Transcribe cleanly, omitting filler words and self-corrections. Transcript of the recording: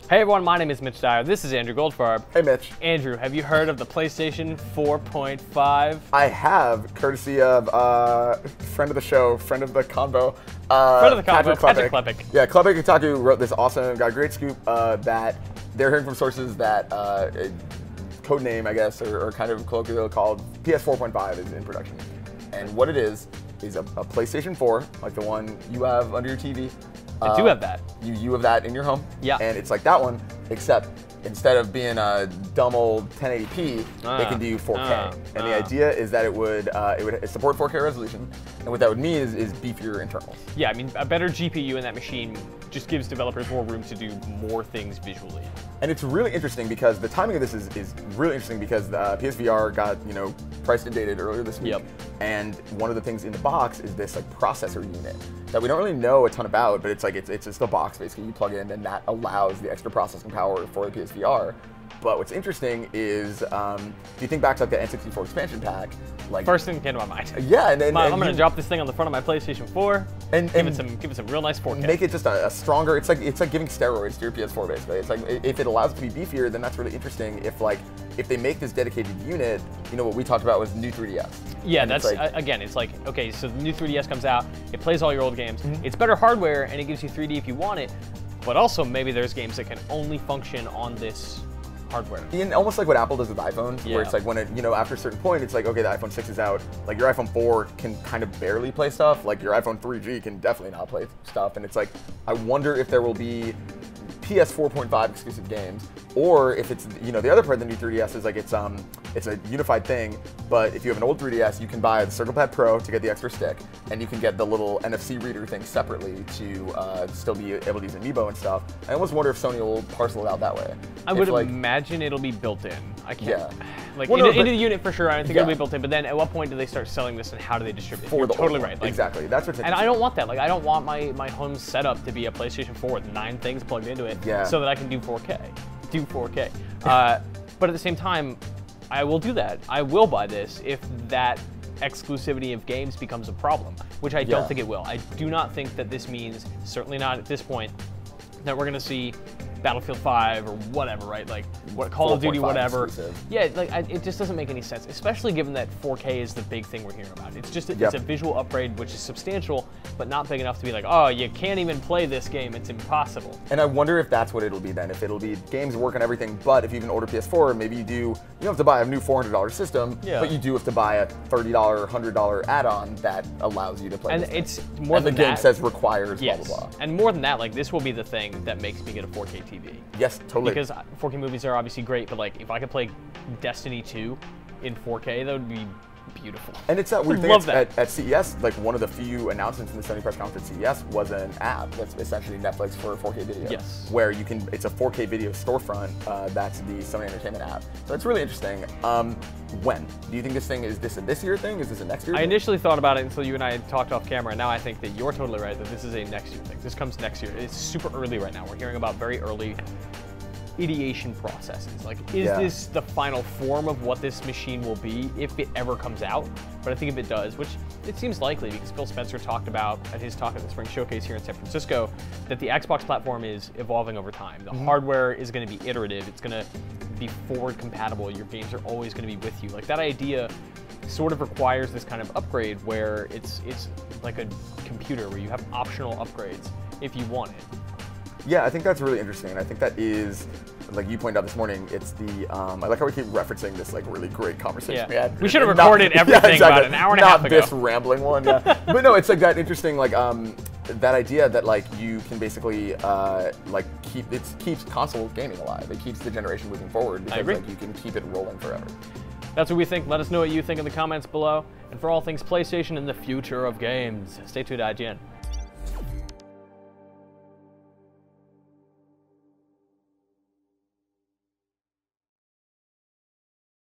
Hey everyone, my name is Mitch Dyer. This is Andrew Goldfarb. Hey Mitch. Andrew, have you heard of the PlayStation 4.5? I have, courtesy of friend of the show, friend of the convo, Friend of the convo, Patrick Klepek. Yeah, Klepek Kotaku wrote this awesome, got a great scoop that they're hearing from sources that code name, I guess, or kind of colloquially called PS4.5 is in production. And what it is a PlayStation 4, like the one you have under your TV. I do have that. You have that in your home. Yeah. And it's like that one, except instead of being a dumb old 1080p, it can do 4K. And the idea is that it would support 4K resolution, and what that would mean is beefier internals. Yeah, I mean, a better GPU in that machine just gives developers more room to do more things visually. And it's really interesting because the timing of this is really interesting because the PSVR got, priced and dated earlier this week. Yep. And one of the things in the box is this like processor unit that we don't really know a ton about, but it's like it's just a box basically you plug in, and that allows the extra processing power for the PSVR. But what's interesting is, if you think back to like the N64 expansion pack, like first thing that came to my mind. Yeah, and I'm gonna drop this thing on the front of my PlayStation 4 and give it some real nice 4K. Make it just a stronger. It's like giving steroids to your PS4 basically. It's like if it allows it to be beefier, then that's really interesting. If they make this dedicated unit, what we talked about was new 3DS. Yeah, and that's again, it's like, okay, so the new 3DS comes out, it plays all your old games. It's better hardware and it gives you 3D if you want it, but also maybe there's games that can only function on this hardware. And almost like what Apple does with iPhones, Yeah. where it's like when it, after a certain point, it's like, okay, the iPhone 6 is out. Like your iPhone 4 can kind of barely play stuff. Like your iPhone 3G can definitely not play stuff. And it's like, I wonder if there will be PS4.5 exclusive games, or if it's, the other part of the new 3DS is like it's a unified thing, but if you have an old 3DS, you can buy the CirclePad Pro to get the extra stick, and you can get the little NFC reader thing separately to still be able to use Amiibo and stuff. I almost wonder if Sony will parcel it out that way. I would imagine it'll be built in. I can't. Yeah. Like Well, into the unit for sure. I don't think Yeah. it'll be built in. But then at what point do they start selling this, and how do they distribute it? For You're the totally old right. one. Like, Exactly. That's what's and interesting. I don't want that. Like I don't want my home setup to be a PlayStation 4 with 9 things plugged into it, Yeah. so that I can do 4K. But at the same time, I will do that. I will buy this if that exclusivity of games becomes a problem, which I don't think it will. I do not think that this means, certainly not at this point, that we're going to see Battlefield 5 or whatever, right? Like what Call of Duty, whatever. Exclusive. Yeah, like it just doesn't make any sense, especially given that 4K is the big thing we're hearing about. It's just it's a visual upgrade, which is substantial, but not big enough to be like, oh, you can't even play this game. It's impossible. And I wonder if that's what it'll be then. If it'll be games work on everything, but if you can order PS4, maybe you don't have to buy a new $400 system, but you do have to buy a $30, $100 add-on that allows you to play. And this it's thing. more and than the game that. says requires Yes. blah blah blah. And more than that, like this will be the thing that makes me get a 4K TV. Yes, totally. Because 4K movies are obviously great, but like if I could play Destiny 2 in 4K, that would be beautiful. And it's that weird thing Love that. at CES, like one of the few announcements in the Sony press conference at CES was an app that's essentially Netflix for 4K video. Yes. Where it's a 4K video storefront, that's the Sony Entertainment app. So it's really interesting. When? Do you think this a this year thing? Is this a next year I thing? initially thought about it until you and I talked off camera, and now I think that you're totally right that this is a next year thing. This comes next year. It's super early right now. We're hearing about very early ideation processes. Like, is this the final form of what this machine will be if it ever comes out? But I think if it does, which it seems likely because Phil Spencer talked about at his talk at the Spring Showcase here in San Francisco, that the Xbox platform is evolving over time. The hardware is going to be iterative. It's going to be forward compatible. Your games are always going to be with you. Like that idea sort of requires this kind of upgrade where it's like a computer where you have optional upgrades if you want it. Yeah, I think that's really interesting. And I think that is, like you pointed out this morning, it's the, I like how we keep referencing this like really great conversation we had. We should have recorded everything about an hour and a half ago. Not this rambling one, But no, it's like that interesting, like, that idea that like you can basically like keeps console gaming alive. It keeps the generation moving forward because like you can keep it rolling forever. That's what we think. Let us know what you think in the comments below. And for all things PlayStation and the future of games, stay tuned to IGN.